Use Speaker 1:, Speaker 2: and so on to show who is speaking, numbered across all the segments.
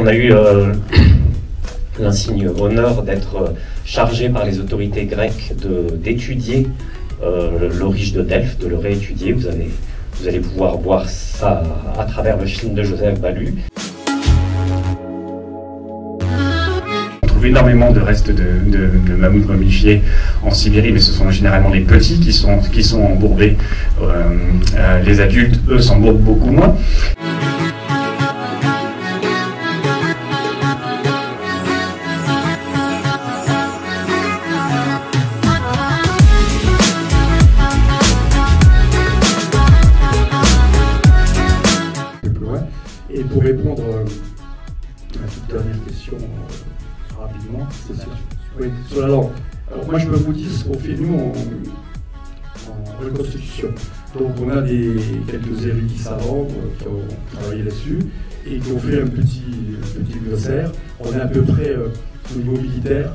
Speaker 1: on a eu l'insigne honneur d'être chargé par les autorités grecques d'étudier l'Aurige de Delphes, de le réétudier. Vous allez pouvoir voir ça à travers le film de Joseph Balue. On trouve énormément de restes de mammouths momifiés en Sibérie, mais ce sont généralement les petits qui sont embourbés. Les adultes, eux, s'embourbent beaucoup moins.
Speaker 2: Et pour répondre à la toute dernière question rapidement, oui, sur la langue. Alors moi je peux vous dire ce qu'on fait nous en reconstitution. Donc on a quelques érudits savants qui ont travaillé là-dessus et qui ont fait un petit glossaire. On a à peu près au niveau militaire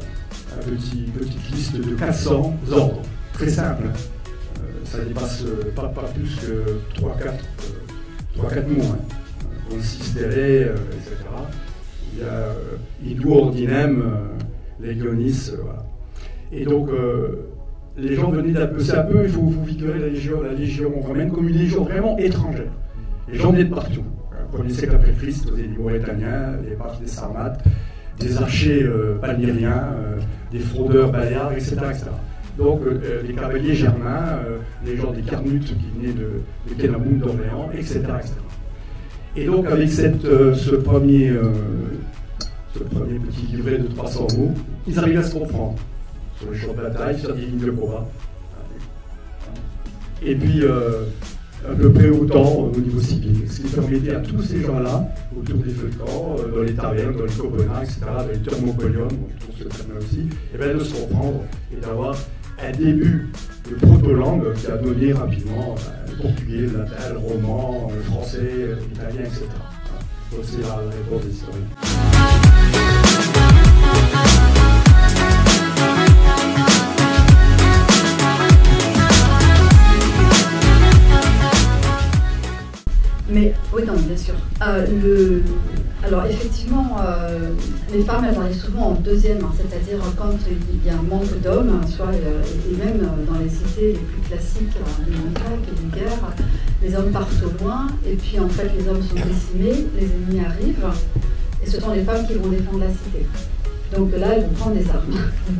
Speaker 2: une petite liste de 400 ordres, très simple. Ça dépasse pas plus que 3-4 mots. 6 délais, etc. Il y a Idou Ordinem, Légionis, voilà. Et donc, les gens venaient d'un peu à peu, il faut figurer la légion romaine comme une légion vraiment étrangère. Les gens venaient de partout. Au 1er siècle après Christ, vous avez des Mauritaniens, des Parthes, des Sarmates, des archers palmyriens, des fraudeurs baléares, etc. Donc, les cavaliers germains, les gens des Carnutes qui venaient de Kenamoun, d'Orléans, etc. Et donc avec ce premier petit livret de 300 mots, ils arrivaient à se comprendre sur le champ de bataille, sur des lignes de combat. Et puis à peu près autant au niveau civil, ce qui permettait à tous ces gens-là, autour des feux de camp, dans les tavernes, dans les copenhagues, etc., dans les thermopoliums, on trouve ce terme aussi, et bien de se comprendre et d'avoir un début de proto-langue qui a donné rapidement le portugais, le latin, le roman, le français, l'italien, etc. Donc c'est la réponse des historiens.
Speaker 3: Mais oui, non, bien sûr. Alors effectivement, les femmes elles arrivent souvent en deuxième, hein, c'est-à-dire quand il y a un manque d'hommes, et même dans les cités les plus classiques du monde grec et d'une guerre, les hommes partent au loin, et puis en fait les hommes sont décimés, les ennemis arrivent, et ce sont les femmes qui vont défendre la cité. Donc là, elles vont prendre des armes,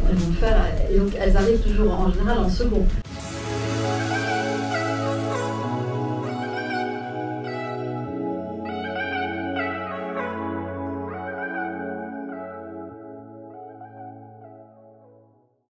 Speaker 3: elles vont faire, et donc elles arrivent toujours en général en second.